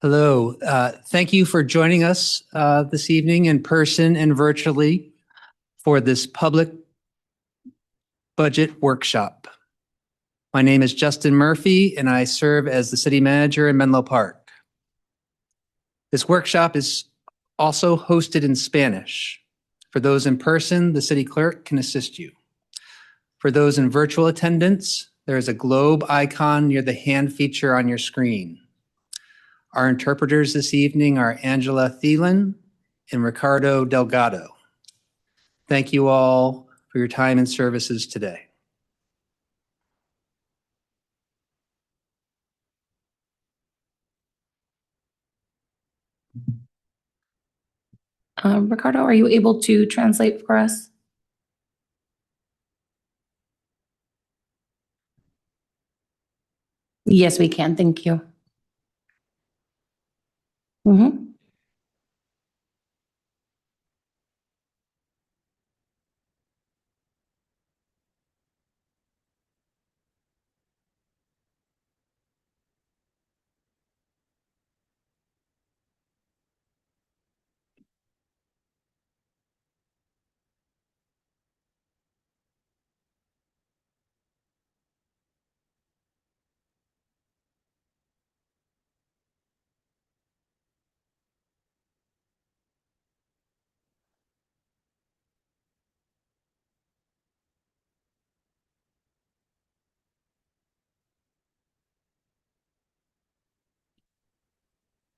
Hello. Thank you for joining us this evening in person and virtually for this public budget workshop. My name is Justin Murphy, and I serve as the city manager in Menlo Park. This workshop is also hosted in Spanish. For those in person, the city clerk can assist you. For those in virtual attendance, there is a globe icon near the hand feature on your screen. Our interpreters this evening are Angela Thielen and Ricardo Delgado. Thank you all for your time and services today. Ricardo, are you able to translate for us? Yes, we can. Thank you.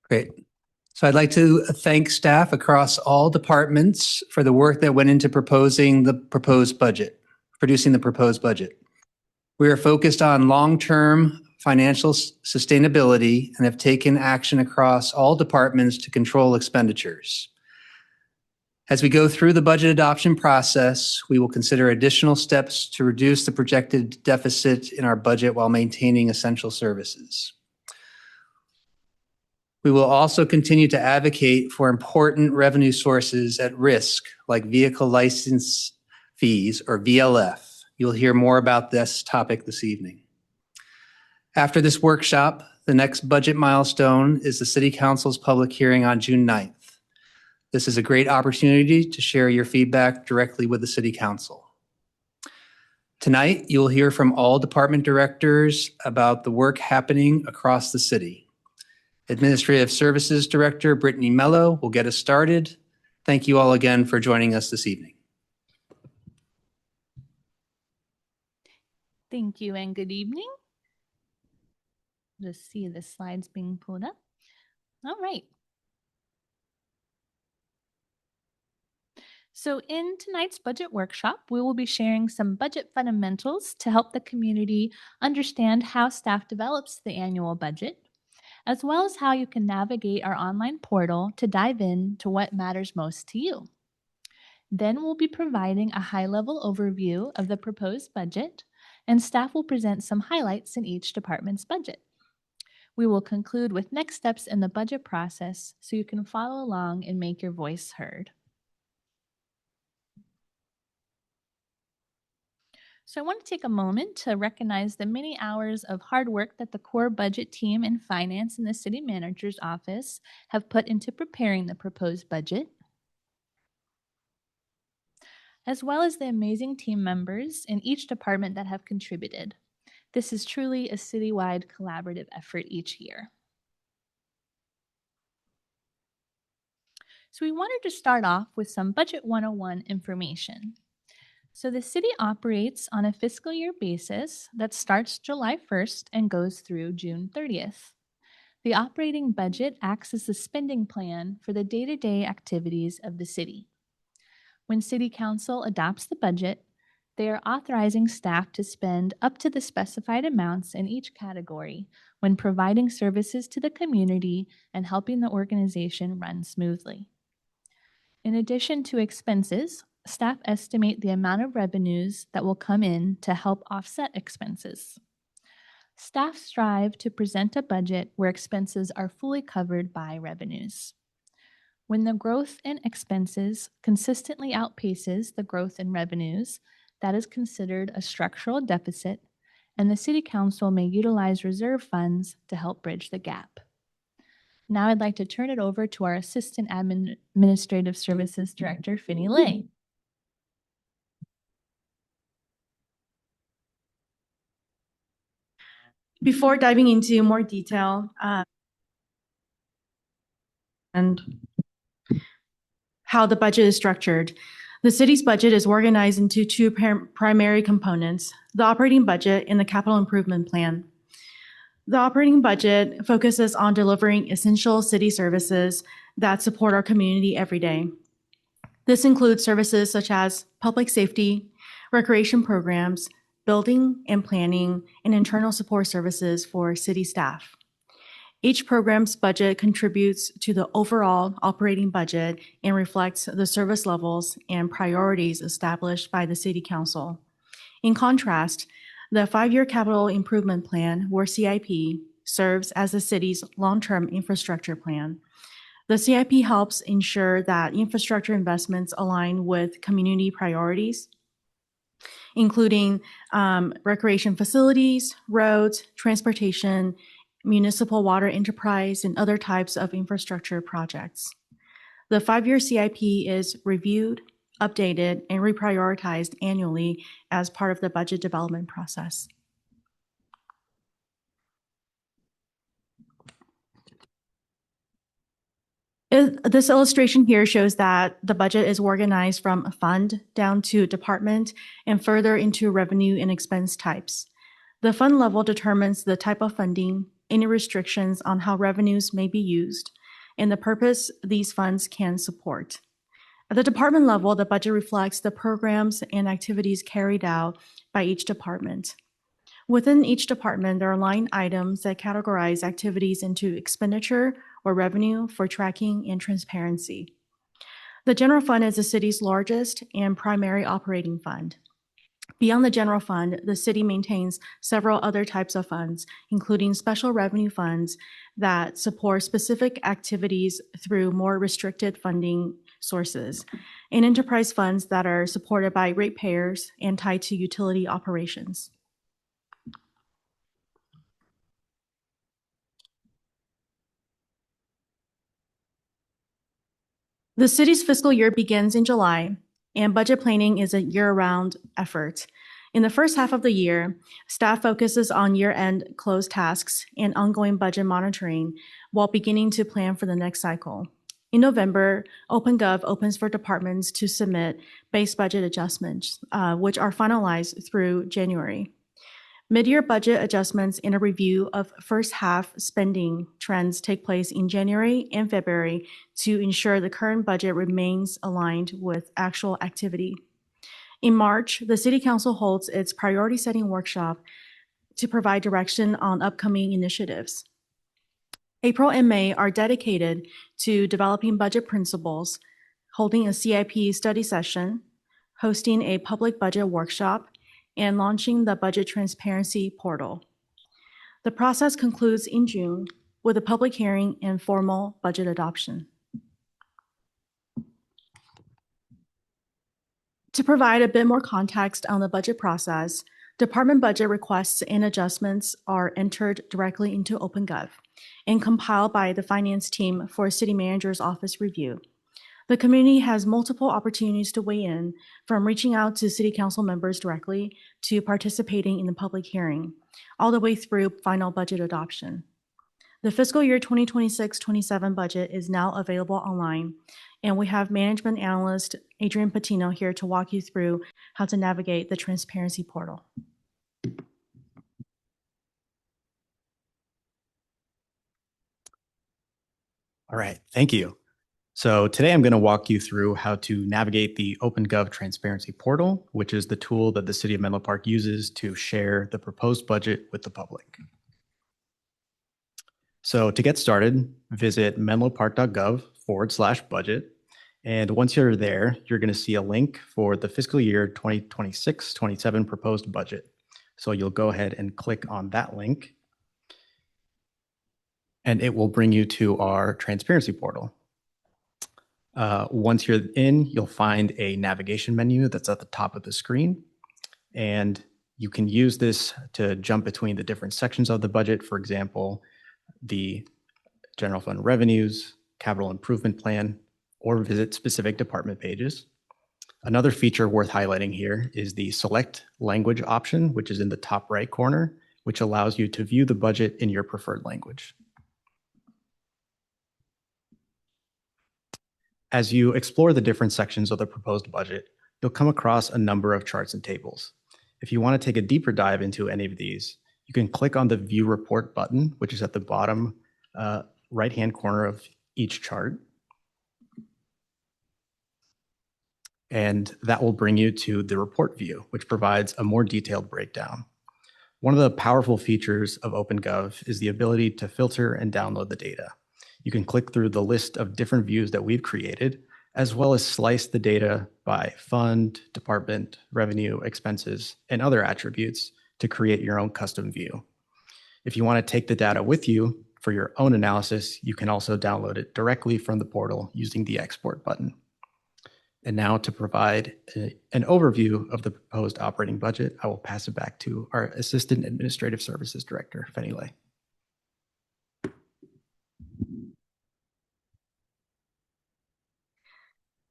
Great. So I'd like to thank staff across all departments for the work that went into producing the proposed budget. We are focused on long-term financial sustainability and have taken action across all departments to control expenditures. As we go through the budget adoption process, we will consider additional steps to reduce the projected deficit in our budget while maintaining essential services. We will also continue to advocate for important revenue sources at risk, like vehicle license fees, or VLF. You'll hear more about this topic this evening. After this workshop, the next budget milestone is the City Council's public hearing on June 9th. This is a great opportunity to share your feedback directly with the City Council. Tonight, you'll hear from all department directors about the work happening across the city. Administrative Services Director Brittany Mello will get us started. Thank you all again for joining us this evening. Thank you and good evening. Just see the slides being pulled up. All right. So in tonight's budget workshop, we will be sharing some budget fundamentals to help the community understand how staff develops the annual budget, as well as how you can navigate our online portal to dive in to what matters most to you. Then we'll be providing a high-level overview of the proposed budget, and staff will present some highlights in each department's budget. We will conclude with next steps in the budget process so you can follow along and make your voice heard. So I want to take a moment to recognize the many hours of hard work that the core budget team and finance in the city manager's office have put into preparing the proposed budget, as well as the amazing team members in each department that have contributed. This is truly a citywide collaborative effort each year. So we wanted to start off with some Budget 101 information. So the city operates on a fiscal year basis that starts July 1st and goes through June 30th. The operating budget acts as the spending plan for the day-to-day activities of the city. When City Council adopts the budget, they are authorizing staff to spend up to the specified amounts in each category when providing services to the community and helping the organization run smoothly. In addition to expenses, staff estimate the amount of revenues that will come in to help offset expenses. Staff strive to present a budget where expenses are fully covered by revenues. When the growth in expenses consistently outpaces the growth in revenues, that is considered a structural deficit, and the City Council may utilize reserve funds to help bridge the gap. Now I'd like to turn it over to our Assistant Administrative Services Director, Finny Lay. Before diving into more detail and how the budget is structured, the city's budget is organized into two primary components, the operating budget and the capital improvement plan. The operating budget focuses on delivering essential city services that support our community every day. This includes services such as public safety, recreation programs, building and planning, and internal support services for city staff. Each program's budget contributes to the overall operating budget and reflects the service levels and priorities established by the City Council. In contrast, the 5-year Capital Improvement Plan, or CIP, serves as the city's long-term infrastructure plan. The CIP helps ensure that infrastructure investments align with community priorities, including recreation facilities, roads, transportation, municipal water enterprise, and other types of infrastructure projects. The 5-year CIP is reviewed, updated, and reprioritized annually as part of the budget development process. This illustration here shows that the budget is organized from fund down to department and further into revenue and expense types. The fund level determines the type of funding, any restrictions on how revenues may be used, and the purpose these funds can support. At the department level, the budget reflects the programs and activities carried out by each department. Within each department, there are line items that categorize activities into expenditure or revenue for tracking and transparency. The general fund is the city's largest and primary operating fund. Beyond the general fund, the city maintains several other types of funds, including special revenue funds that support specific activities through more restricted funding sources, and enterprise funds that are supported by ratepayers and tied to utility operations. The city's fiscal year begins in July, and budget planning is a year-round effort. In the first half of the year, staff focuses on year-end close tasks and ongoing budget monitoring while beginning to plan for the next cycle. In November, OpenGov opens for departments to submit base budget adjustments, which are finalized through January. Mid-year budget adjustments and a review of first half spending trends take place in January and February to ensure the current budget remains aligned with actual activity. In March, the City Council holds its priority setting workshop to provide direction on upcoming initiatives. April and May are dedicated to developing budget principles, holding a CIP study session, hosting a public budget workshop, and launching the Budget Transparency Portal. The process concludes in June with a public hearing and formal budget adoption. To provide a bit more context on the budget process, department budget requests and adjustments are entered directly into OpenGov and compiled by the finance team for City Manager's Office review. The community has multiple opportunities to weigh in, from reaching out to City Council members directly to participating in the public hearing, all the way through final budget adoption. The fiscal year 2026-27 budget is now available online, and we have management analyst Adrian Patino here to walk you through how to navigate the transparency portal. All right, thank you. So today I'm going to walk you through how to navigate the OpenGov Transparency Portal, which is the tool that the City of Menlo Park uses to share the proposed budget with the public. So to get started, visit menlopark.gov/budget. And once you're there, you're going to see a link for the fiscal year 2026-27 proposed budget. So you'll go ahead and click on that link, and it will bring you to our transparency portal. Once you're in, you'll find a navigation menu that's at the top of the screen, and you can use this to jump between the different sections of the budget. For example, the general fund revenues, capital improvement plan, or visit specific department pages. Another feature worth highlighting here is the select language option, which is in the top right corner, which allows you to view the budget in your preferred language. As you explore the different sections of the proposed budget, you'll come across a number of charts and tables. If you want to take a deeper dive into any of these, you can click on the View Report button, which is at the bottom right-hand corner of each chart. And that will bring you to the report view, which provides a more detailed breakdown. One of the powerful features of OpenGov is the ability to filter and download the data. You can click through the list of different views that we've created, as well as slice the data by fund, department, revenue, expenses, and other attributes to create your own custom view. If you want to take the data with you for your own analysis, you can also download it directly from the portal using the export button. And now to provide an overview of the proposed operating budget, I will pass it back to our Assistant Administrative Services Director, Fenny Lay.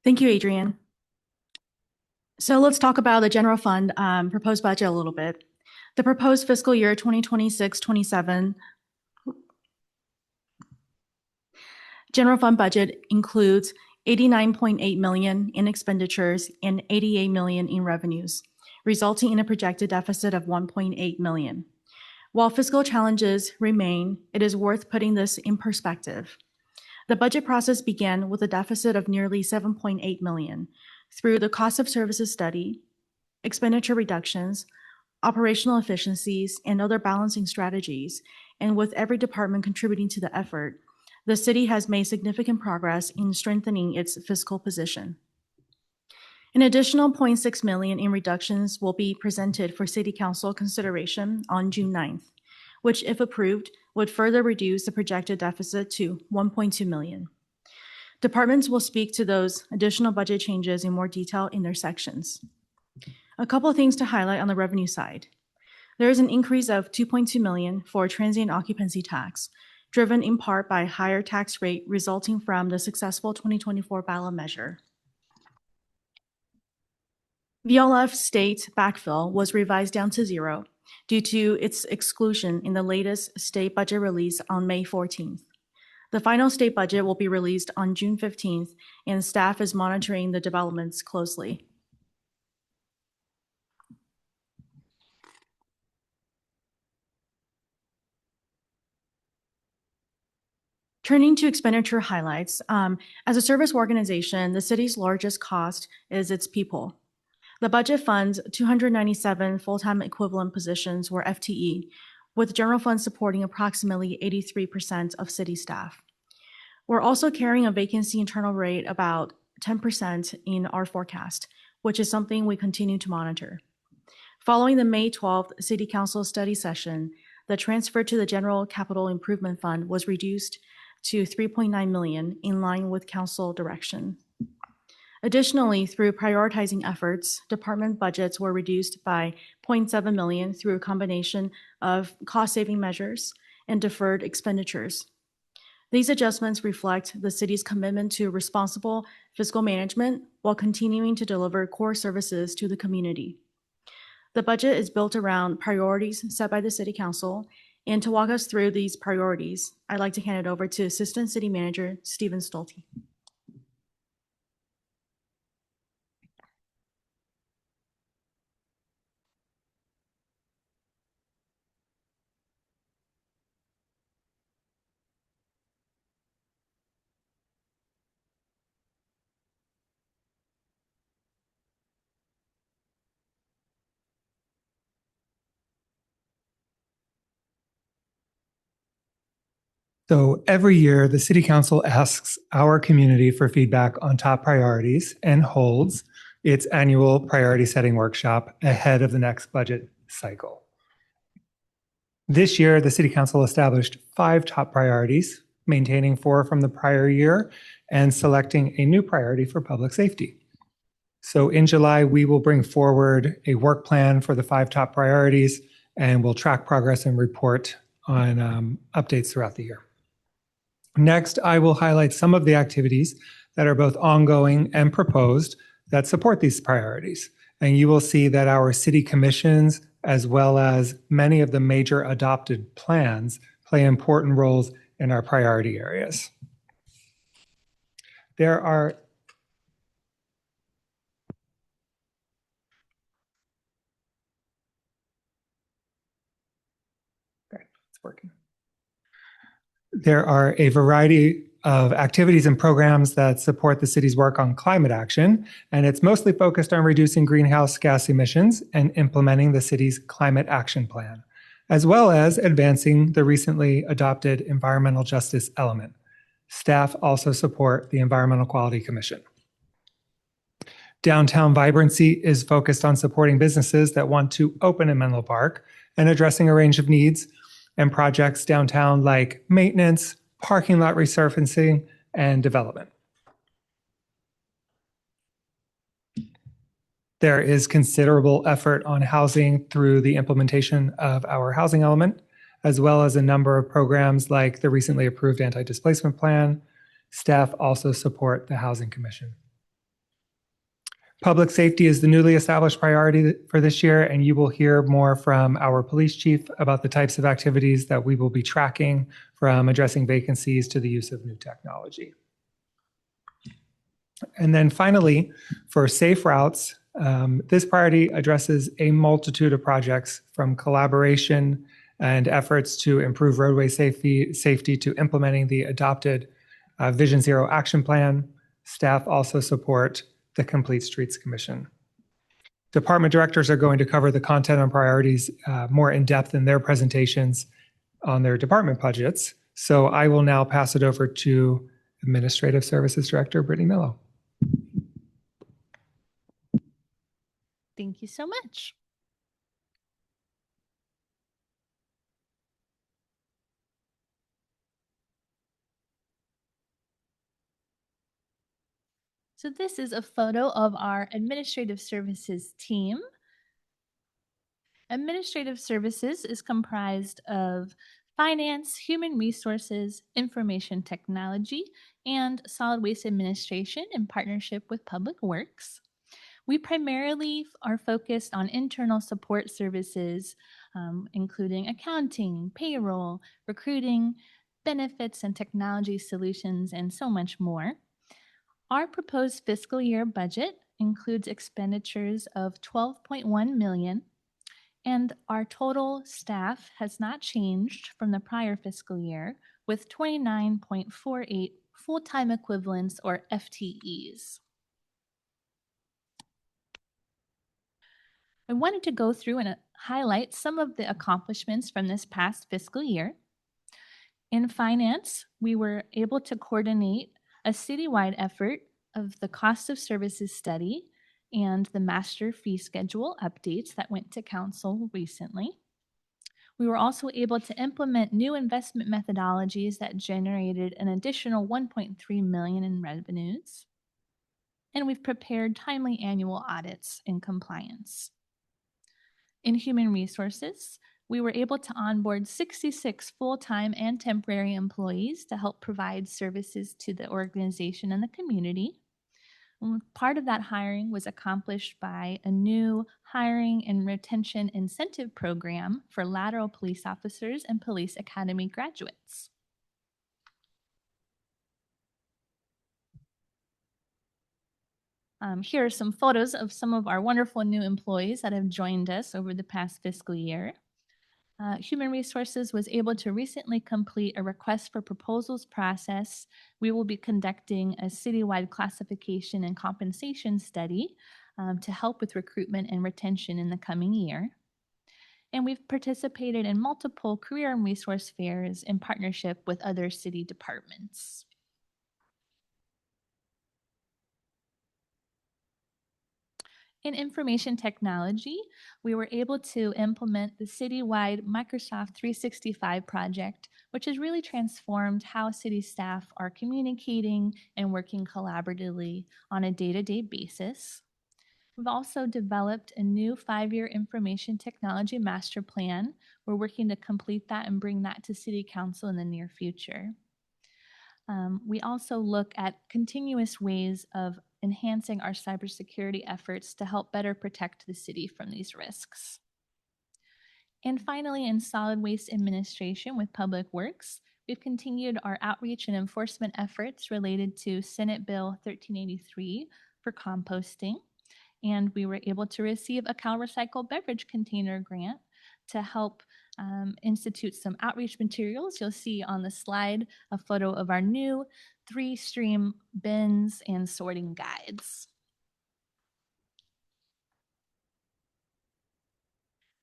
Thank you, Adrian. So let's talk about the general fund proposed budget a little bit. The proposed fiscal year 2026-27 general fund budget includes $89.8 million in expenditures and $88 million in revenues, resulting in a projected deficit of $1.8 million. While fiscal challenges remain, it is worth putting this in perspective. The budget process began with a deficit of nearly $7.8 million through the cost of services study, expenditure reductions, operational efficiencies, and other balancing strategies, and with every department contributing to the effort, the city has made significant progress in strengthening its fiscal position. An additional $0.6 million in reductions will be presented for City Council consideration on June 9th, which, if approved, would further reduce the projected deficit to $1.2 million. Departments will speak to those additional budget changes in more detail in their sections. A couple of things to highlight on the revenue side. There is an increase of $2.2 million for transient occupancy tax, driven in part by higher tax rate resulting from the successful 2024 ballot measure. VLF state backfill was revised down to 0 due to its exclusion in the latest state budget release on May 14th. The final state budget will be released on June 15th, and staff is monitoring the developments closely. Turning to expenditure highlights, as a service organization, the city's largest cost is its people. The budget funds 297 full-time equivalent positions, or FTE, with general fund supporting approximately 83% of city staff. We're also carrying a vacancy internal rate about 10% in our forecast, which is something we continue to monitor. Following the May 12th City Council study session, the transfer to the General Capital Improvement Fund was reduced to $3.9 million, in line with council direction. Additionally, through prioritizing efforts, department budgets were reduced by $0.7 million through a combination of cost-saving measures and deferred expenditures. These adjustments reflect the city's commitment to responsible fiscal management while continuing to deliver core services to the community. The budget is built around priorities set by the City Council, and to walk us through these priorities, I'd like to hand it over to Assistant City Manager Stephen Stolte. So every year, the City Council asks our community for feedback on top priorities and holds its annual priority setting workshop ahead of the next budget cycle. This year, the City Council established 5 top priorities, maintaining 4 from the prior year and selecting a new priority for public safety. So in July, we will bring forward a work plan for the 5 top priorities, and we'll track progress and report on updates throughout the year. Next, I will highlight some of the activities that are both ongoing and proposed that support these priorities. And you will see that our city commissions, as well as many of the major adopted plans, play important roles in our priority areas. There are it's working. There are a variety of activities and programs that support the city's work on climate action, and it's mostly focused on reducing greenhouse gas emissions and implementing the city's climate action plan, as well as advancing the recently adopted environmental justice element. Staff also support the Environmental Quality Commission. Downtown Vibrancy is focused on supporting businesses that want to open in Menlo Park and addressing a range of needs and projects downtown like maintenance, parking lot resurfacing, and development. There is considerable effort on housing through the implementation of our housing element, as well as a number of programs like the recently approved anti-displacement plan. Staff also support the Housing Commission. Public safety is the newly established priority for this year, and you will hear more from our police chief about the types of activities that we will be tracking, from addressing vacancies to the use of new technology. And then finally, for safe routes, this priority addresses a multitude of projects, from collaboration and efforts to improve roadway safety to implementing the adopted Vision Zero action plan. Staff also support the Complete Streets Commission. Department directors are going to cover the content and priorities more in depth in their presentations on their department budgets. So I will now pass it over to Administrative Services Director Brittany Mello. Thank you so much. So this is a photo of our administrative services team. Administrative services is comprised of finance, human resources, information technology, and solid waste administration in partnership with Public Works. We primarily are focused on internal support services, including accounting, payroll, recruiting, benefits and technology solutions, and so much more. Our proposed fiscal year budget includes expenditures of $12.1 million, and our total staff has not changed from the prior fiscal year, with 29.48 full-time equivalents, or FTEs. I wanted to go through and highlight some of the accomplishments from this past fiscal year. In finance, we were able to coordinate a citywide effort of the cost of services study and the master fee schedule updates that went to council recently. We were also able to implement new investment methodologies that generated an additional $1.3 million in revenues. And we've prepared timely annual audits in compliance. In human resources, we were able to onboard 66 full-time and temporary employees to help provide services to the organization and the community. And part of that hiring was accomplished by a new hiring and retention incentive program for lateral police officers and police academy graduates. Here are some photos of some of our wonderful new employees that have joined us over the past fiscal year. Human Resources was able to recently complete a request for proposals process. We will be conducting a citywide classification and compensation study to help with recruitment and retention in the coming year. And we've participated in multiple career and resource fairs in partnership with other city departments. In information technology, we were able to implement the citywide Microsoft 365 project, which has really transformed how city staff are communicating and working collaboratively on a day-to-day basis. We've also developed a new 5-year information technology master plan. We're working to complete that and bring that to City Council in the near future. We also look at continuous ways of enhancing our cybersecurity efforts to help better protect the city from these risks. And finally, in solid waste administration with Public Works, we've continued our outreach and enforcement efforts related to Senate Bill 1383 for composting. And we were able to receive a CalRecycle beverage container grant to help institute some outreach materials. You'll see on the slide a photo of our new 3-stream bins and sorting guides.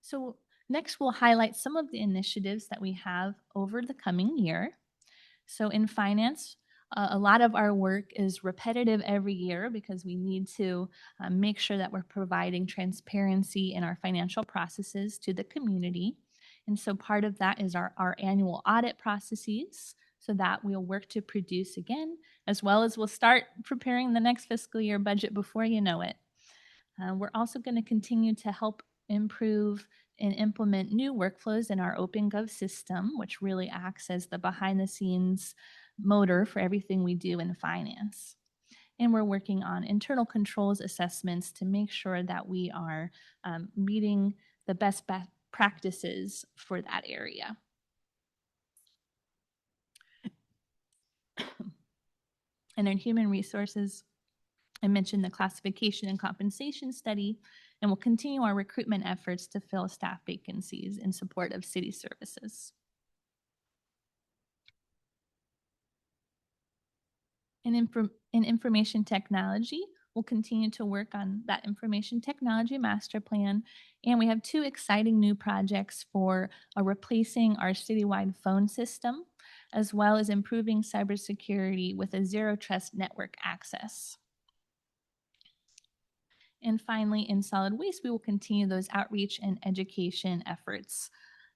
So next, we'll highlight some of the initiatives that we have over the coming year. So in finance, a lot of our work is repetitive every year because we need to make sure that we're providing transparency in our financial processes to the community. And so part of that is our annual audit processes, so that we'll work to produce again, as well as we'll start preparing the next fiscal year budget before you know it. We're also going to continue to help improve and implement new workflows in our OpenGov system, which really acts as the behind-the-scenes motor for everything we do in finance. And we're working on internal controls assessments to make sure that we are meeting the best practices for that area. And in human resources, I mentioned the classification and compensation study, and we'll continue our recruitment efforts to fill staff vacancies in support of city services. In information technology, we'll continue to work on that information technology master plan, and we have 2 exciting new projects for replacing our citywide phone system, as well as improving cybersecurity with a zero trust network access. And finally, in solid waste, we will continue those outreach and education efforts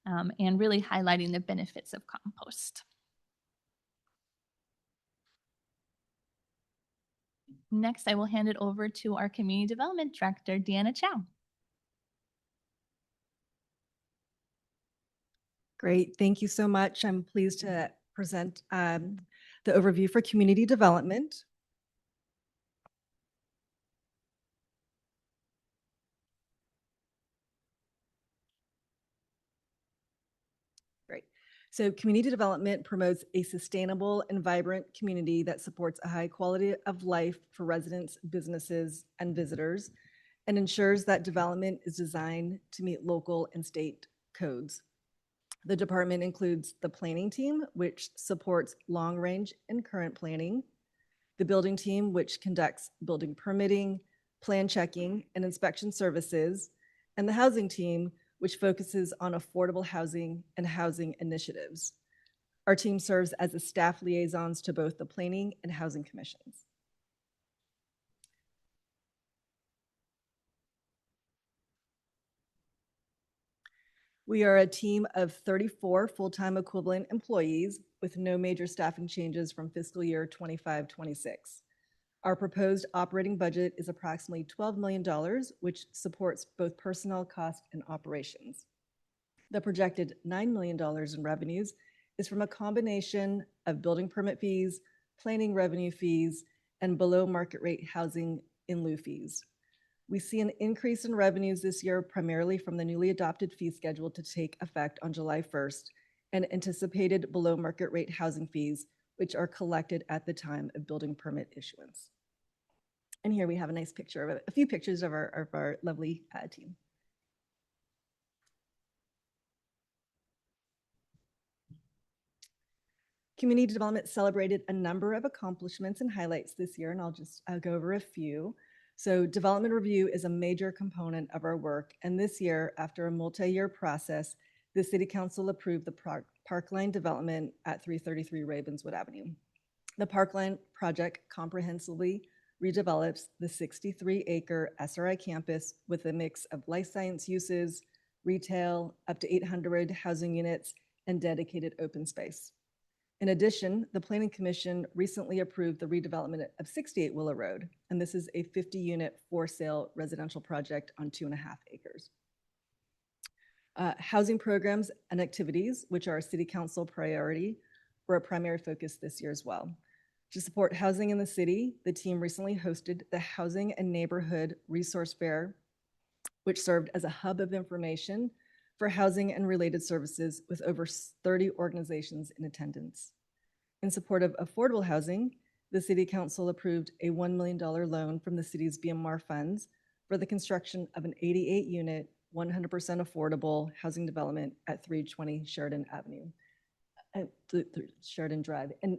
and really highlighting the benefits of compost. Next, I will hand it over to our Community Development Director, Deanna Chow. Great, thank you so much. I'm pleased to present the overview for community development. Great. So community development promotes a sustainable and vibrant community that supports a high quality of life for residents, businesses, and visitors, and ensures that development is designed to meet local and state codes. The department includes the planning team, which supports long-range and current planning, the building team, which conducts building permitting, plan checking, and inspection services, and the housing team, which focuses on affordable housing and housing initiatives. Our team serves as the staff liaisons to both the planning and housing commissions. We are a team of 34 full-time equivalent employees with no major staffing changes from fiscal year 25-26. Our proposed operating budget is approximately $12 million, which supports both personnel cost and operations. The projected $9 million in revenues is from a combination of building permit fees, planning revenue fees, and below market rate housing in lieu fees. We see an increase in revenues this year primarily from the newly adopted fee schedule to take effect on July 1st and anticipated below market rate housing fees, which are collected at the time of building permit issuance. And here we have a nice picture of a few pictures of our lovely team. Community development celebrated a number of accomplishments and highlights this year, and I'll just go over a few. So development review is a major component of our work, and this year, after a multi-year process, the City Council approved the Parkline development at 333 Ravenswood Avenue. The Parkline project comprehensively redevelops the 63-acre SRI campus with a mix of life science uses, retail, up to 800 housing units, and dedicated open space. In addition, the Planning Commission recently approved the redevelopment of 68 Willow Road, and this is a 50-unit for-sale residential project on 2.5 acres. Housing programs and activities, which are a City Council priority, were a primary focus this year as well. To support housing in the city, the team recently hosted the Housing and Neighborhood Resource Fair, which served as a hub of information for housing and related services with over 30 organizations in attendance. In support of affordable housing, the City Council approved a $1 million loan from the city's BMR funds for the construction of an 88-unit, 100% affordable housing development at 320 Sheridan Avenue, Sheridan Drive. And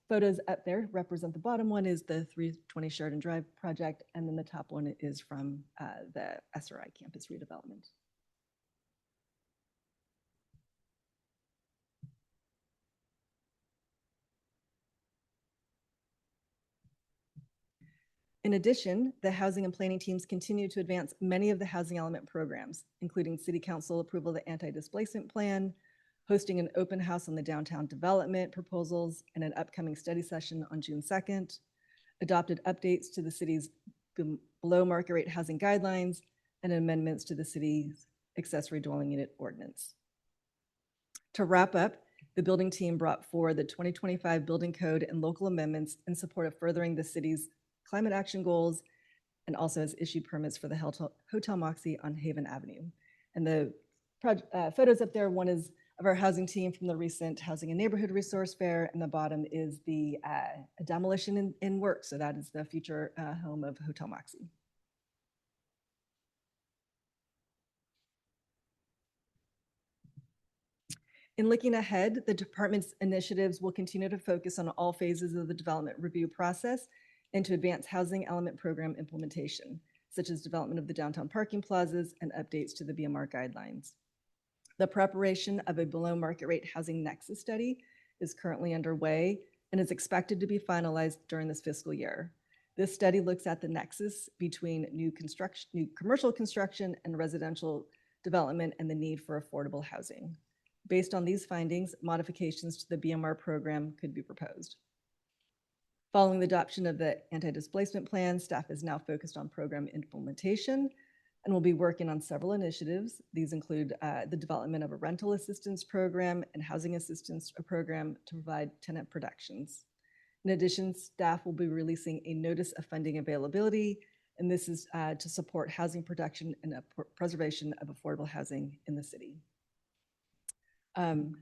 photos up there represent the bottom one is the 320 Sheridan Drive project, and then the top one is from the SRI campus redevelopment. In addition, the housing and planning teams continue to advance many of the housing element programs, including City Council approval of the anti-displacement plan, hosting an open house on the downtown development proposals and an upcoming study session on June 2nd, adopted updates to the city's below market rate housing guidelines, and amendments to the city's accessory dwelling unit ordinance. To wrap up, the building team brought forward the 2025 building code and local amendments in support of furthering the city's climate action goals, and also has issued permits for the Hotel Moxie on Haven Avenue. And the photos up there, one is of our housing team from the recent Housing and Neighborhood Resource Fair, and the bottom is the demolition in work. So that is the future home of Hotel Moxie. In looking ahead, the department's initiatives will continue to focus on all phases of the development review process and to advance housing element program implementation, such as development of the downtown parking plazas and updates to the BMR guidelines. The preparation of a below market rate housing nexus study is currently underway and is expected to be finalized during this fiscal year. This study looks at the nexus between new commercial construction and residential development and the need for affordable housing. Based on these findings, modifications to the BMR program could be proposed. Following the adoption of the anti-displacement plan, staff is now focused on program implementation and will be working on several initiatives. These include the development of a rental assistance program and housing assistance program to provide tenant protections. In addition, staff will be releasing a notice of funding availability, and this is to support housing production and preservation of affordable housing in the city.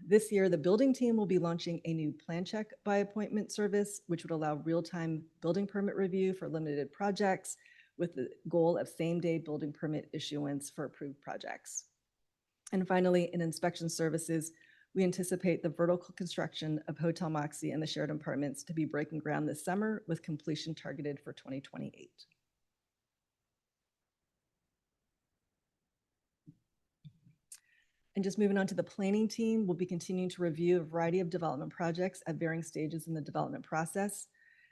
This year, the building team will be launching a new plan check by appointment service, which would allow real-time building permit review for limited projects with the goal of same-day building permit issuance for approved projects. And finally, in inspection services, we anticipate the vertical construction of Hotel Moxie and the Sheridan Apartments to be breaking ground this summer with completion targeted for 2028. And just moving on to the planning team, we'll be continuing to review a variety of development projects at varying stages in the development process.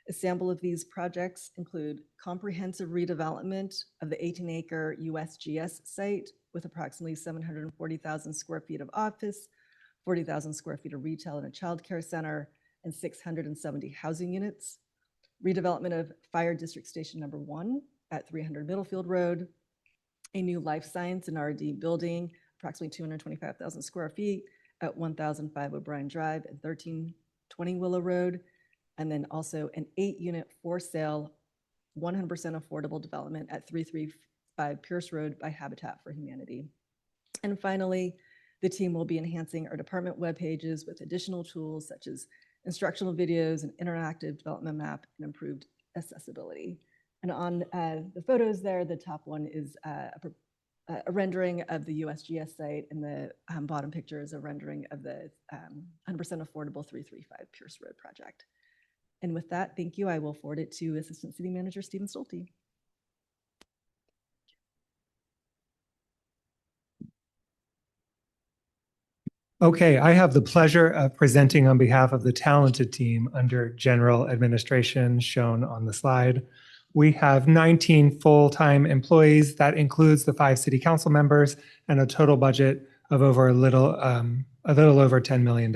A sample of these projects include comprehensive redevelopment of the 18-acre USGS site with approximately 740,000 square feet of office, 40,000 square feet of retail and a childcare center, and 670 housing units. Redevelopment of Fire District Station Number 1 at 300 Middlefield Road, a new life science and R&D building, approximately 225,000 square feet at 1005 O'Brien Drive and 1320 Willow Road, and then also an 8-unit for sale, 100% affordable development at 335 Pierce Road by Habitat for Humanity. And finally, the team will be enhancing our department web pages with additional tools such as instructional videos, an interactive development map, and improved accessibility. And on the photos there, the top one is a rendering of the USGS site, and the bottom picture is a rendering of the 100% affordable 335 Pierce Road project. And with that, thank you. I will forward it to Assistant City Manager Stephen Stolte. Okay, I have the pleasure of presenting on behalf of the talented team under General Administration shown on the slide. We have 19 full-time employees. That includes the 5 city council members and a total budget of a little over $10 million.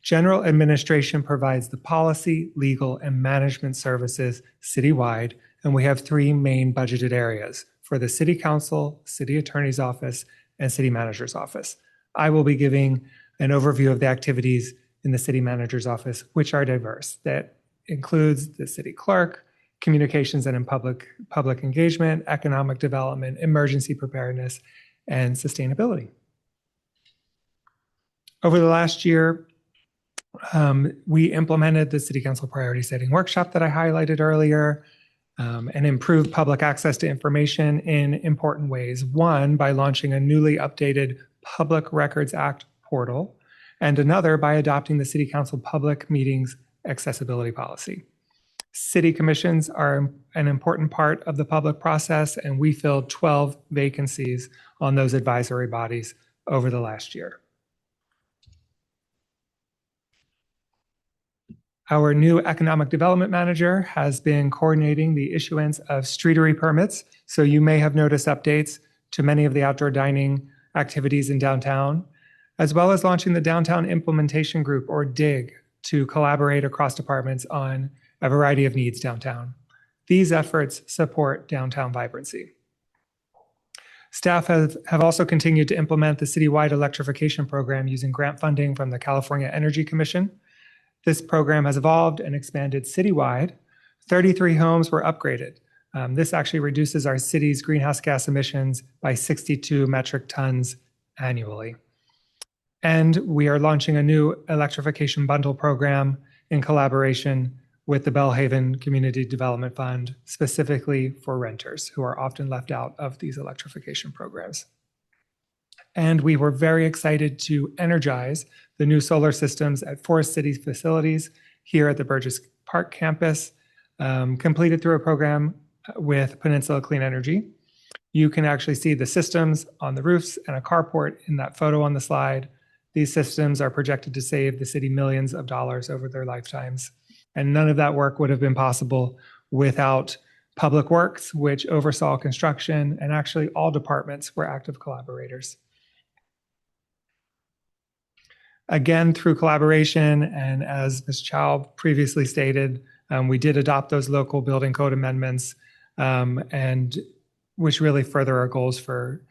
General Administration provides the policy, legal, and management services citywide, and we have 3 main budgeted areas for the City Council, City Attorney's Office, and City Manager's Office. I will be giving an overview of the activities in the city manager's office, which are diverse. That includes the city clerk, communications and in public engagement, economic development, emergency preparedness, and sustainability. Over the last year, we implemented the City Council Priority Setting Workshop that I highlighted earlier, and improved public access to information in important ways. One, by launching a newly updated Public Records Act portal, and another by adopting the City Council Public Meetings Accessibility Policy. City commissions are an important part of the public process, and we filled 12 vacancies on those advisory bodies over the last year. Our new economic development manager has been coordinating the issuance of streetery permits. So you may have noticed updates to many of the outdoor dining activities in downtown, as well as launching the Downtown Implementation Group, or DIG, to collaborate across departments on a variety of needs downtown. These efforts support downtown vibrancy. Staff have also continued to implement the citywide electrification program using grant funding from the California Energy Commission. This program has evolved and expanded citywide. 33 homes were upgraded. This actually reduces our city's greenhouse gas emissions by 62 metric tons annually. And we are launching a new electrification bundle program in collaboration with the Bellhaven Community Development Fund, specifically for renters who are often left out of these electrification programs. And we were very excited to energize the new solar systems at Forest City's facilities here at the Burgess Park campus, completed through a program with Peninsula Clean Energy. You can actually see the systems on the roofs and a carport in that photo on the slide. These systems are projected to save the city millions of dollars over their lifetimes. And none of that work would have been possible without Public Works, which oversaw construction, and actually all departments were active collaborators. Again, through collaboration, and as Ms. Chow previously stated, we did adopt those local building code amendments, and which really further our goals for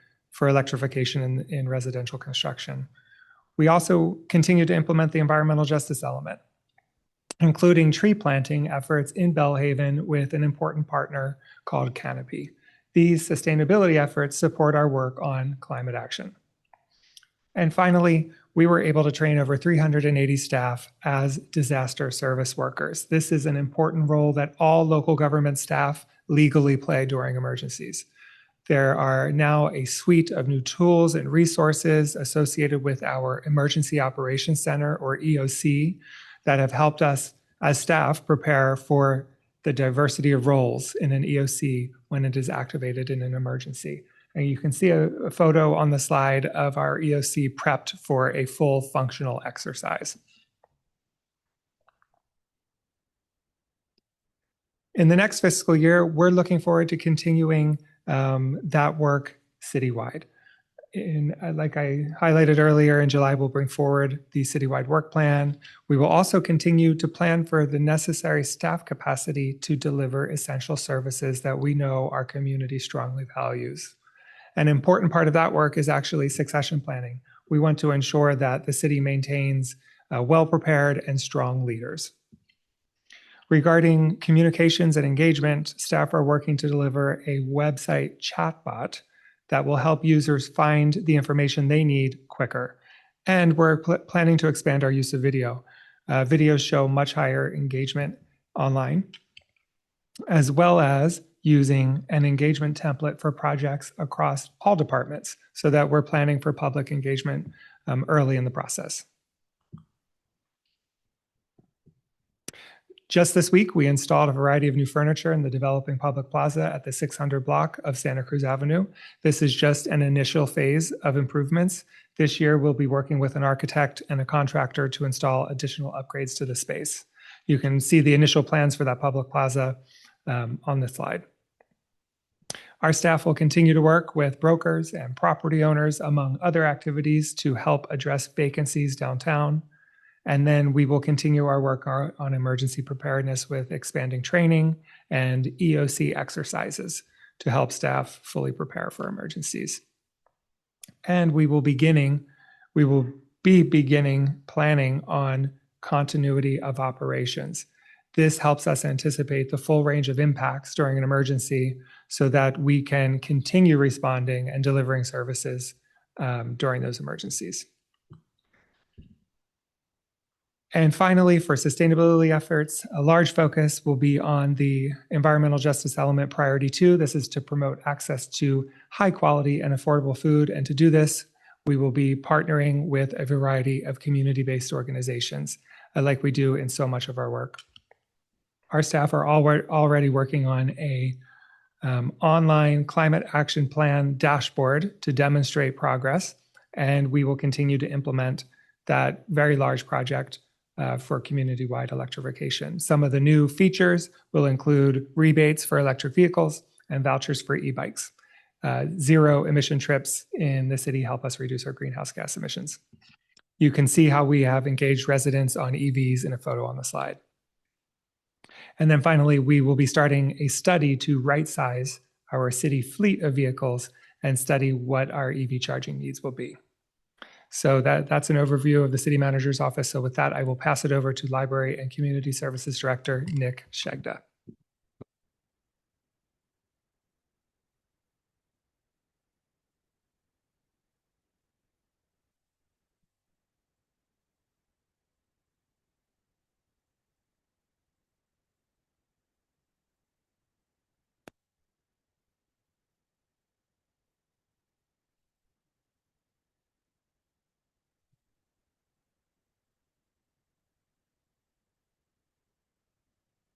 electrification in residential construction. We also continue to implement the environmental justice element, including tree planting efforts in Bellhaven with an important partner called Canopy. These sustainability efforts support our work on climate action. And finally, we were able to train over 380 staff as disaster service workers. This is an important role that all local government staff legally play during emergencies. There are now a suite of new tools and resources associated with our Emergency Operations Center, or EOC, that have helped us as staff prepare for the diversity of roles in an EOC when it is activated in an emergency. And you can see a photo on the slide of our EOC prepped for a full functional exercise. In the next fiscal year, we're looking forward to continuing that work citywide. Like I highlighted earlier, in July, we'll bring forward the citywide work plan. We will also continue to plan for the necessary staff capacity to deliver essential services that we know our community strongly values. An important part of that work is actually succession planning. We want to ensure that the city maintains well-prepared and strong leaders. Regarding communications and engagement, staff are working to deliver a website chatbot that will help users find the information they need quicker. And we're planning to expand our use of video. Videos show much higher engagement online, as well as using an engagement template for projects across all departments so that we're planning for public engagement early in the process. Just this week, we installed a variety of new furniture in the developing public plaza at the 600 block of Santa Cruz Avenue. This is just an initial phase of improvements. This year, we'll be working with an architect and a contractor to install additional upgrades to the space. You can see the initial plans for that public plaza on this slide. Our staff will continue to work with brokers and property owners, among other activities, to help address vacancies downtown. And then we will continue our work on emergency preparedness with expanding training and EOC exercises to help staff fully prepare for emergencies. And we will be beginning planning on continuity of operations. This helps us anticipate the full range of impacts during an emergency so that we can continue responding and delivering services during those emergencies. And finally, for sustainability efforts, a large focus will be on the environmental justice element priority 2. This is to promote access to high quality and affordable food. And to do this, we will be partnering with a variety of community-based organizations, like we do in so much of our work. Our staff are already working on a online climate action plan dashboard to demonstrate progress, and we will continue to implement that very large project for community-wide electrification. Some of the new features will include rebates for electric vehicles and vouchers for e-bikes. Zero emission trips in the city help us reduce our greenhouse gas emissions. You can see how we have engaged residents on EVs in a photo on the slide. And then finally, we will be starting a study to right-size our city fleet of vehicles and study what our EV charging needs will be. So that's an overview of the city manager's office. So with that, I will pass it over to Library and Community Services Director, Nick Shegda.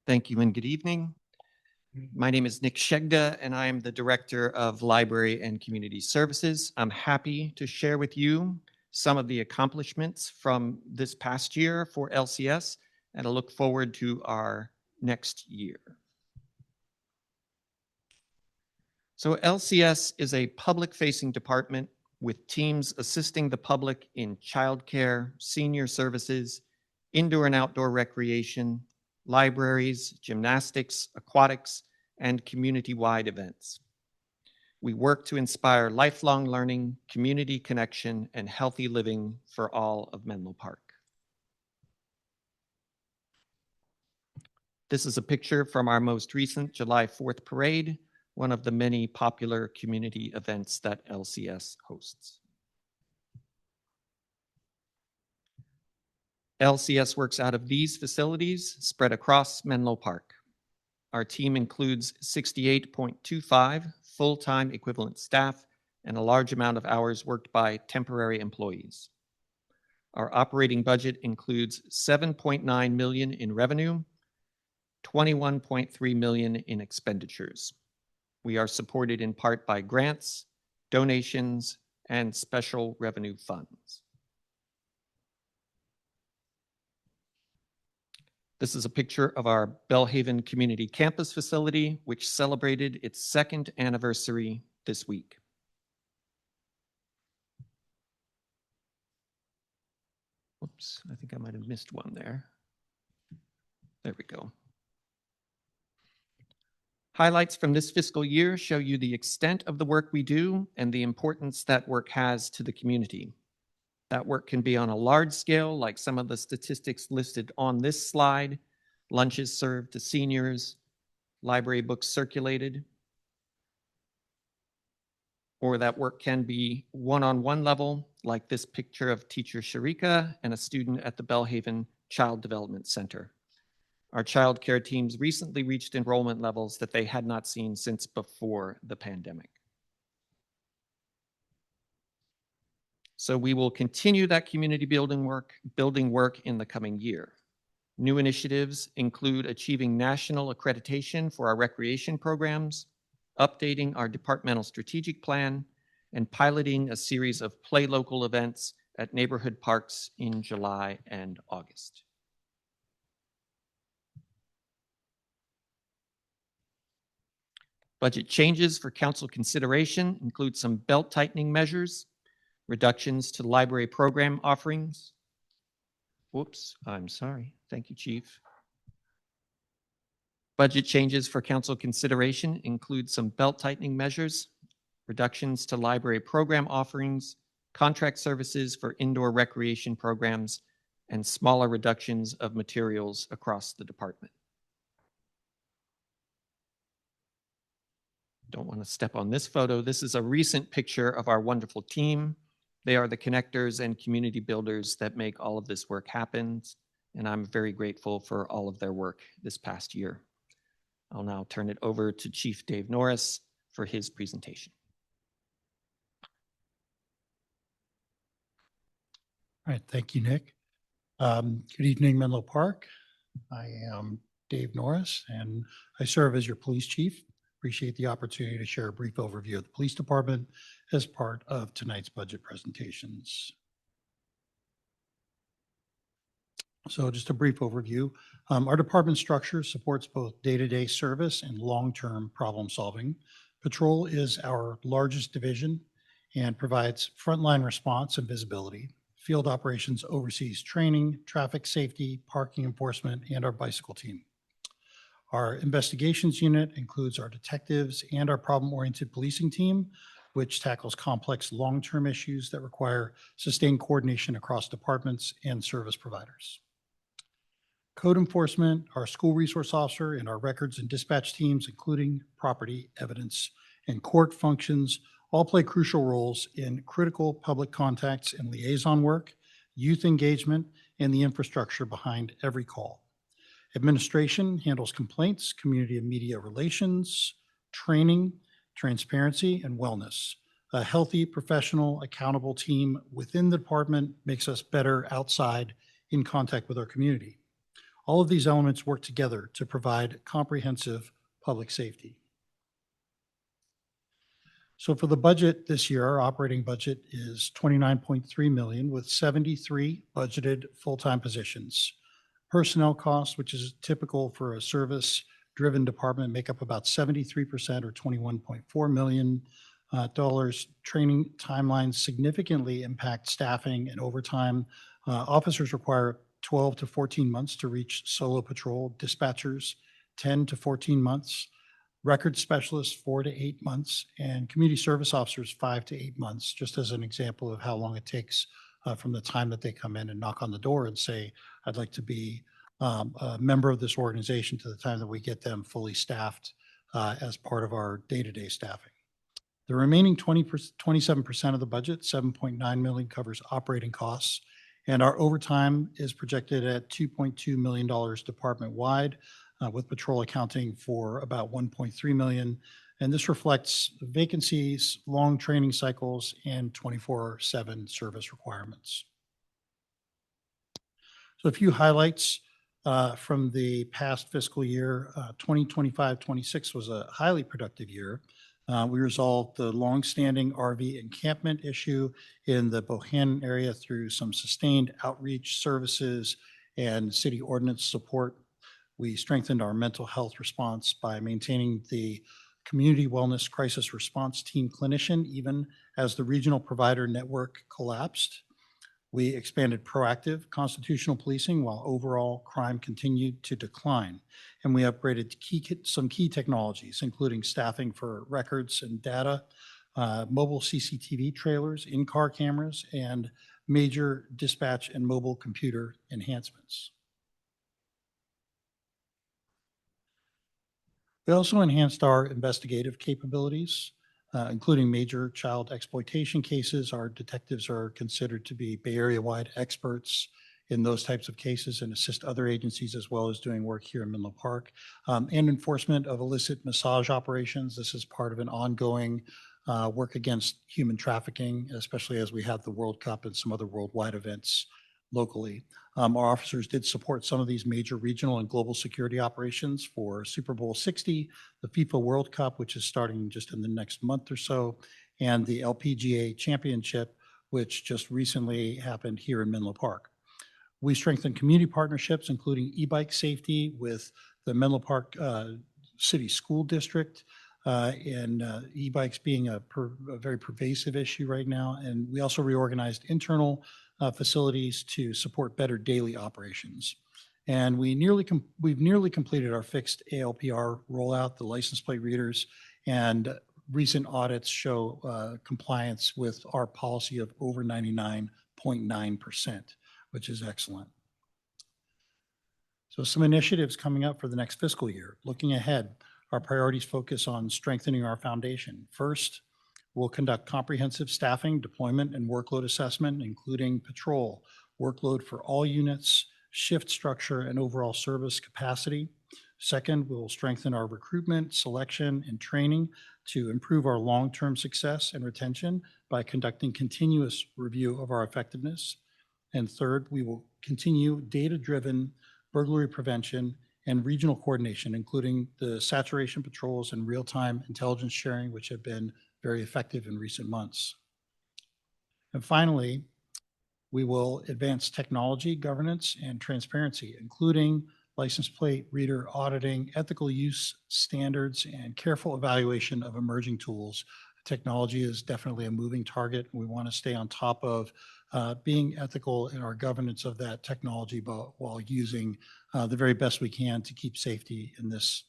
Thank you and good evening. My name is Nick Shegda, and I am the Director of Library and Community Services. I'm happy to share with you some of the accomplishments from this past year for LCS, and I look forward to our next year. So LCS is a public-facing department with teams assisting the public in childcare, senior services, indoor and outdoor recreation, libraries, gymnastics, aquatics, and community-wide events. We work to inspire lifelong learning, community connection, and healthy living for all of Menlo Park. This is a picture from our most recent July 4th parade, one of the many popular community events that LCS hosts. LCS works out of these facilities spread across Menlo Park. Our team includes 68.25 full-time equivalent staff and a large amount of hours worked by temporary employees. Our operating budget includes $7.9 million in revenue, $21.3 million in expenditures. We are supported in part by grants, donations, and special revenue funds. This is a picture of our Belhaven Community Campus facility, which celebrated its 2nd anniversary this week. Whoops, I think I might have missed one there. There we go. Highlights from this fiscal year show you the extent of the work we do and the importance that work has to the community. That work can be on a large scale, like some of the statistics listed on this slide, lunches served to seniors, library books circulated, or that work can be one-on-one level, like this picture of teacher Sharika and a student at the Belhaven Child Development Center. Our child care teams recently reached enrollment levels that they had not seen since before the pandemic. So we will continue that community building work in the coming year. New initiatives include achieving national accreditation for our recreation programs, updating our departmental strategic plan, and piloting a series of Play Local events at neighborhood parks in July and August. Budget changes for council consideration include some belt tightening measures, reductions to library program offerings. Whoops, I'm sorry. Thank you, Chief. Budget changes for council consideration include some belt tightening measures, reductions to library program offerings, contract services for indoor recreation programs, and smaller reductions of materials across the department. Don't want to step on this photo. This is a recent picture of our wonderful team. They are the connectors and community builders that make all of this work happen, and I'm very grateful for all of their work this past year. I'll now turn it over to Chief Dave Norris for his presentation. All right, thank you, Nick. Good evening, Menlo Park. I am Dave Norris, and I serve as your police chief. Appreciate the opportunity to share a brief overview of the police department as part of tonight's budget presentations. So just a brief overview. Our department structure supports both day-to-day service and long-term problem solving. Patrol is our largest division and provides frontline response and visibility. Field operations oversees training, traffic safety, parking enforcement, and our bicycle team. Our investigations unit includes our detectives and our problem-oriented policing team, which tackles complex long-term issues that require sustained coordination across departments and service providers. Code enforcement, our school resource officer, and our records and dispatch teams, including property, evidence, and court functions, all play crucial roles in critical public contacts and liaison work, youth engagement, and the infrastructure behind every call. Administration handles complaints, community and media relations, training, transparency, and wellness. A healthy, professional, accountable team within the department makes us better outside in contact with our community. All of these elements work together to provide comprehensive public safety. So for the budget this year, our operating budget is $29.3 million with 73 budgeted full-time positions. Personnel costs, which is typical for a service-driven department, make up about 73% or $21.4 million. Training timelines significantly impact staffing and overtime. Officers require 12 to 14 months to reach solo patrol, dispatchers 10 to 14 months, record specialists 4 to 8 months, and community service officers 5 to 8 months, just as an example of how long it takes from the time that they come in and knock on the door and say, I'd like to be a member of this organization, to the time that we get them fully staffed as part of our day-to-day staffing. The remaining 27% of the budget, $7.9 million, covers operating costs, and our overtime is projected at $2.2 million department-wide, with patrol accounting for about $1.3 million. And this reflects vacancies, long training cycles, and 24/7 service requirements. So a few highlights from the past fiscal year. 2025-26 was a highly productive year. We resolved the longstanding RV encampment issue in the Bohannon area through some sustained outreach services and city ordinance support. We strengthened our mental health response by maintaining the community wellness crisis response team clinician, even as the regional provider network collapsed. We expanded proactive constitutional policing while overall crime continued to decline. And we upgraded some key technologies, including staffing for records and data, mobile CCTV trailers, in-car cameras, and major dispatch and mobile computer enhancements. We also enhanced our investigative capabilities, including major child exploitation cases. Our detectives are considered to be Bay Area-wide experts in those types of cases and assist other agencies, as well as doing work here in Menlo Park, and enforcement of illicit massage operations. This is part of an ongoing work against human trafficking, especially as we have the World Cup and some other worldwide events locally. Our officers did support some of these major regional and global security operations for Super Bowl 60, the FIFA World Cup, which is starting just in the next month or so, and the LPGA Championship, which just recently happened here in Menlo Park. We strengthened community partnerships, including e-bike safety with the Menlo Park City School District, and e-bikes being a very pervasive issue right now. And we also reorganized internal facilities to support better daily operations. And we've nearly completed our fixed ALPR rollout, the license plate readers, and recent audits show compliance with our policy of over 99.9%, which is excellent. So some initiatives coming up for the next fiscal year. Looking ahead, our priorities focus on strengthening our foundation. First, we'll conduct comprehensive staffing, deployment, and workload assessment, including patrol, workload for all units, shift structure, and overall service capacity. Second, we'll strengthen our recruitment, selection, and training to improve our long-term success and retention by conducting continuous review of our effectiveness. And third, we will continue data-driven burglary prevention and regional coordination, including the saturation patrols and real-time intelligence sharing, which have been very effective in recent months. And finally, we will advance technology, governance, and transparency, including license plate reader auditing, ethical use standards, and careful evaluation of emerging tools. Technology is definitely a moving target. We want to stay on top of being ethical in our governance of that technology, but while using the very best we can to keep safety in this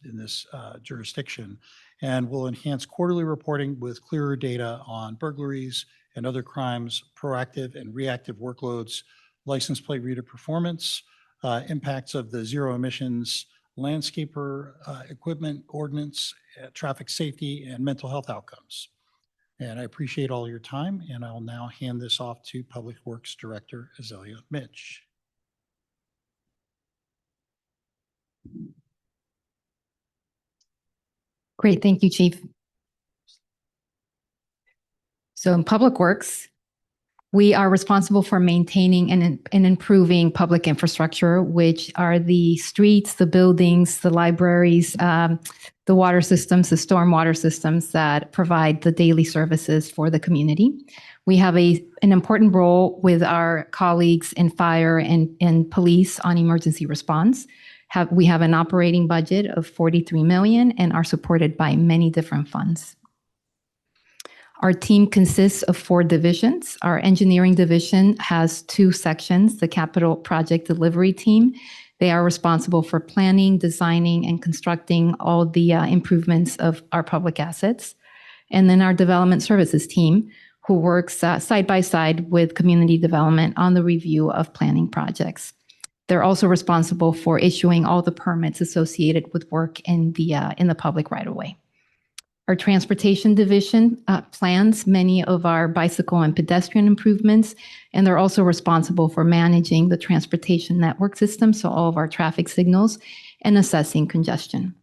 jurisdiction. And we'll enhance quarterly reporting with clearer data on burglaries and other crimes, proactive and reactive workloads, license plate reader performance, impacts of the zero emissions landscaper equipment ordinance, traffic safety, and mental health outcomes. And I appreciate all your time, and I'll now hand this off to Public Works Director Azalea Mitch. Great, thank you, Chief. So in Public Works, we are responsible for maintaining and improving public infrastructure, which are the streets, the buildings, the libraries, the water systems, the stormwater systems that provide the daily services for the community. We have an important role with our colleagues in fire and police on emergency response. We have an operating budget of $43 million and are supported by many different funds. Our team consists of 4 divisions. Our engineering division has 2 sections, the capital project delivery team. They are responsible for planning, designing, and constructing all the improvements of our public assets. And then our development services team, who works side by side with community development on the review of planning projects. They're also responsible for issuing all the permits associated with work in the public right-of-way. Our transportation division plans many of our bicycle and pedestrian improvements, and they're also responsible for managing the transportation network system, so all of our traffic signals, and assessing congestion.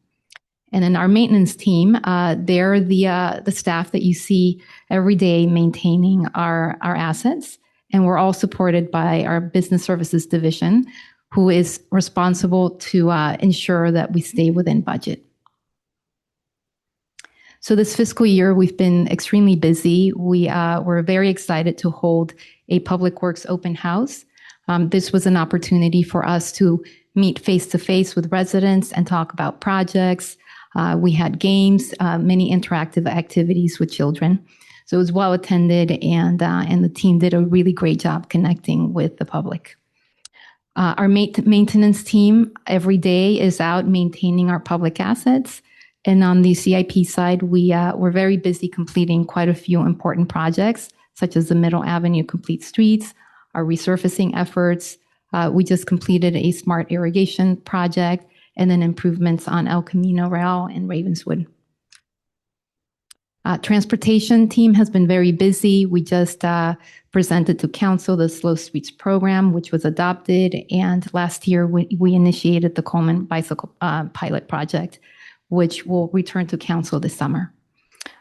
And then our maintenance team, they're the staff that you see every day maintaining our assets, and we're all supported by our business services division, who is responsible to ensure that we stay within budget. So this fiscal year, we've been extremely busy. We're very excited to hold a Public Works open house. This was an opportunity for us to meet face-to-face with residents and talk about projects. We had games, many interactive activities with children. So it was well attended, and the team did a really great job connecting with the public. Our maintenance team every day is out maintaining our public assets. And on the CIP side, we're very busy completing quite a few important projects, such as the Middle Avenue Complete Streets, our resurfacing efforts. We just completed a smart irrigation project, and then improvements on El Camino Rail and Ravenswood. Transportation team has been very busy. We just presented to council the Slow Streets program, which was adopted. And last year, we initiated the Coleman Bicycle Pilot Project, which will return to council this summer.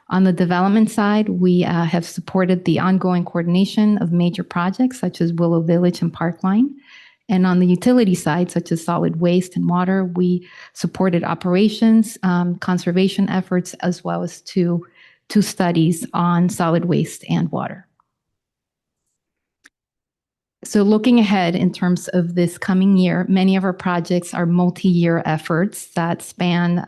On the development side, we have supported the ongoing coordination of major projects such as Willow Village and Parkline. And on the utility side, such as solid waste and water, we supported operations, conservation efforts, as well as two studies on solid waste and water. So looking ahead in terms of this coming year, many of our projects are multi-year efforts that span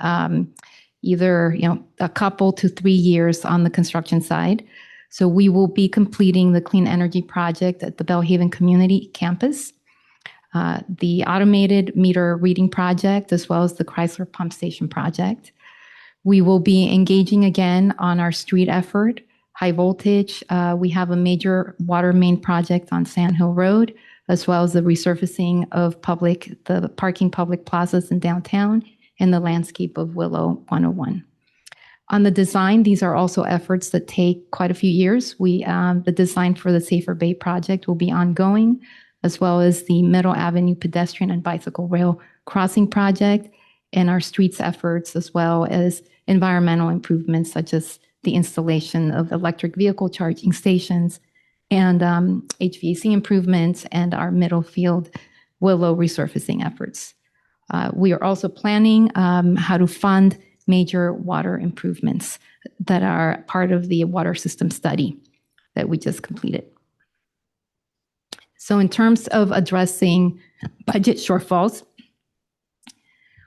either a couple to 3 years on the construction side. So we will be completing the clean energy project at the Belhaven Community Campus, the automated meter reading project, as well as the Chrysler Pump Station project. We will be engaging again on our street effort, high voltage. We have a major water main project on Sand Hill Road, as well as the resurfacing of the parking public plazas in downtown and the landscape of Willow 101. On the design, these are also efforts that take quite a few years. The design for the Safer Bay project will be ongoing, as well as the Middle Avenue pedestrian and bicycle rail crossing project, and our streets efforts, as well as environmental improvements such as the installation of electric vehicle charging stations and HVAC improvements and our Middlefield Willow resurfacing efforts. We are also planning how to fund major water improvements that are part of the water system study that we just completed. So in terms of addressing budget shortfalls,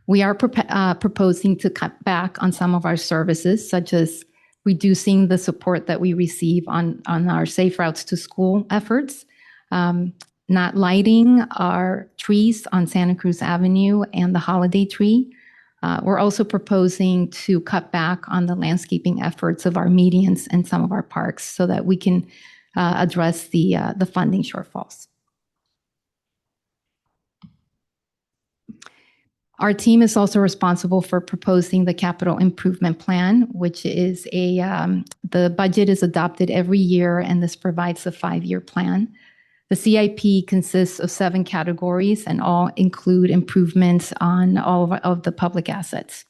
we are proposing to cut back on some of our services, such as reducing the support that we receive on our Safe Routes to School efforts, not lighting our trees on Santa Cruz Avenue and the holiday tree. We're also proposing to cut back on the landscaping efforts of our medians and some of our parks so that we can address the funding shortfalls. Our team is also responsible for proposing the capital improvement plan, which is the budget is adopted every year, and this provides a 5-year plan. The CIP consists of 7 categories and all include improvements on all of the public assets.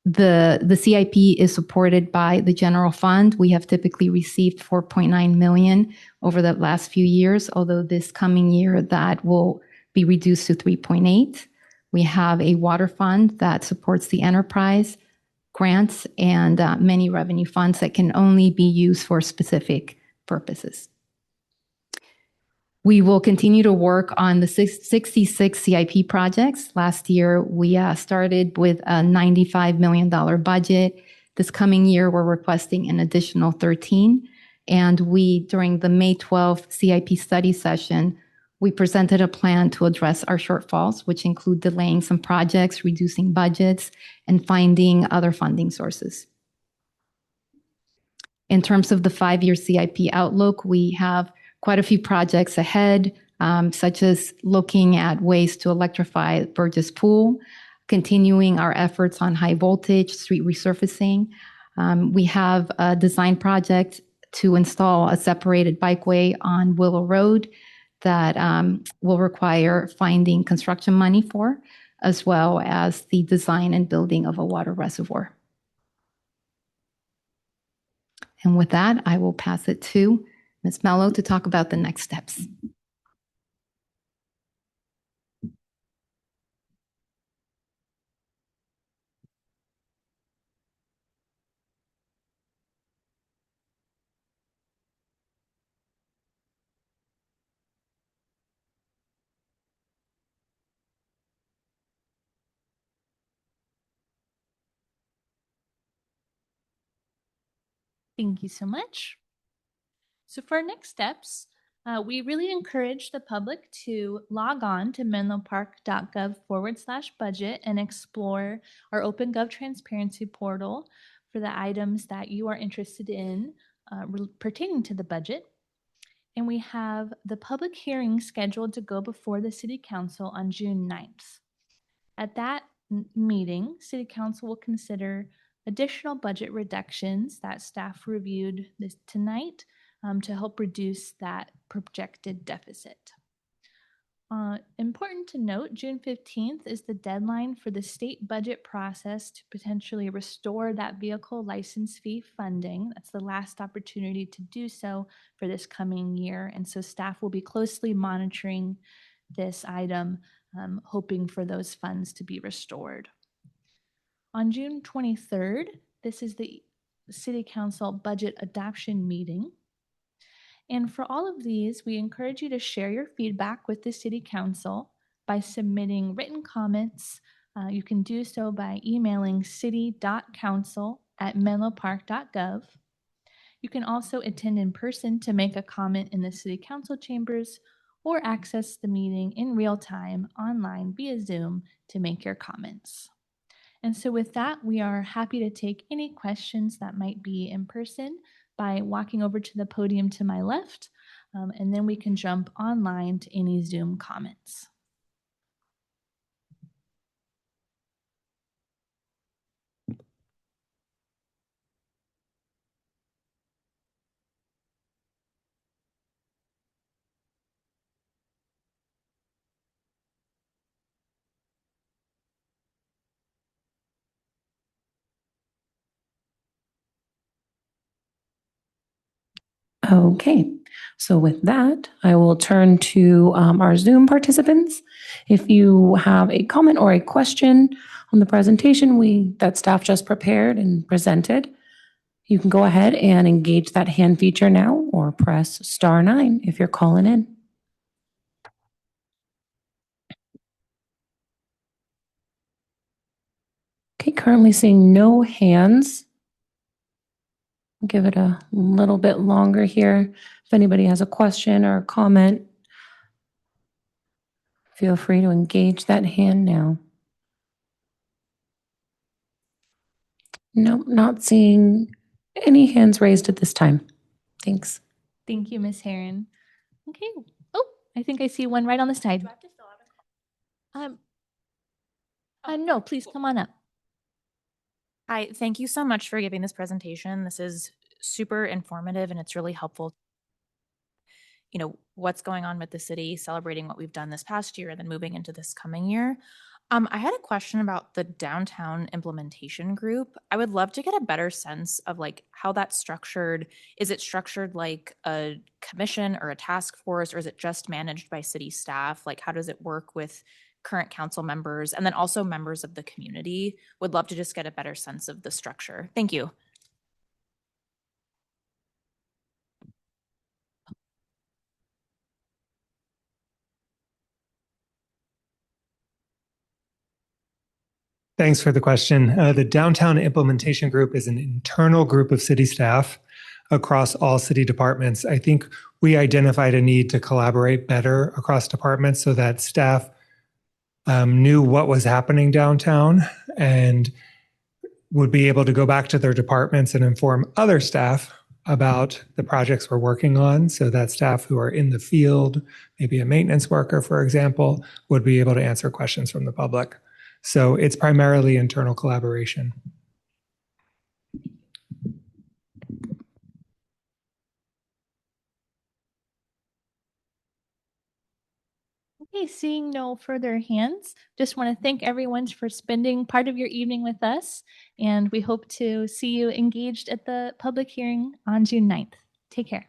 The CIP is supported by the general fund. We have typically received $4.9 million over the last few years, although this coming year that will be reduced to 3.8. We have a water fund that supports the enterprise, grants, and many revenue funds that can only be used for specific purposes. We will continue to work on the 66 CIP projects. Last year, we started with a $95 million budget. This coming year, we're requesting an additional 13. And during the May 12th CIP study session, we presented a plan to address our shortfalls, which include delaying some projects, reducing budgets, and finding other funding sources. In terms of the 5-year CIP outlook, we have quite a few projects ahead, such as looking at ways to electrify Burgess Pool, continuing our efforts on high voltage street resurfacing. We have a design project to install a separated bikeway on Willow Road that will require finding construction money for, as well as the design and building of a water reservoir. And with that, I will pass it to Ms. Mello to talk about the next steps. Thank you so much. So for our next steps, we really encourage the public to log on to menlopark.gov/budget and explore our OpenGov transparency portal for the items that you are interested in pertaining to the budget. And we have the public hearing scheduled to go before the City Council on June 9th. At that meeting, City Council will consider additional budget reductions that staff reviewed tonight to help reduce that projected deficit. Important to note, June 15th is the deadline for the state budget process to potentially restore that vehicle license fee funding. That's the last opportunity to do so for this coming year. And so staff will be closely monitoring this item, hoping for those funds to be restored. On June 23rd, this is the City Council budget adoption meeting. And for all of these, we encourage you to share your feedback with the City Council by submitting written comments. You can do so by emailing city.council@menlopark.gov. You can also attend in person to make a comment in the City Council chambers or access the meeting in real time online via Zoom to make your comments. And so with that, we are happy to take any questions that might be in person by walking over to the podium to my left. and then we can jump online to any Zoom comments. Okay, so with that, I will turn to our Zoom participants. If you have a comment or a question on the presentation that staff just prepared and presented, you can go ahead and engage that hand feature now or press *9 if you're calling in. Okay, currently seeing no hands. Give it a little bit longer here. If anybody has a question or a comment, feel free to engage that hand now. Nope, not seeing any hands raised at this time. Thanks. Thank you, Ms. Heron. Okay. Oh, I think I see one right on the side. No, please come on up. Hi, thank you so much for giving this presentation. This is super informative and it's really helpful. You know, what's going on with the city, celebrating what we've done this past year and then moving into this coming year. I had a question about the downtown implementation group. I would love to get a better sense of like how that's structured. Is it structured like a commission or a task force, or is it just managed by city staff? Like, how does it work with current council members and then also members of the community? Would love to just get a better sense of the structure. Thank you. Thanks for the question. The Downtown Implementation Group is an internal group of city staff across all city departments. I think we identified a need to collaborate better across departments so that staff knew what was happening downtown and would be able to go back to their departments and inform other staff about the projects we're working on, so that staff who are in the field, maybe a maintenance worker, for example, would be able to answer questions from the public. So it's primarily internal collaboration. Okay, seeing no further hands, just want to thank everyone for spending part of your evening with us, and we hope to see you engaged at the public hearing on June 9th. Take care.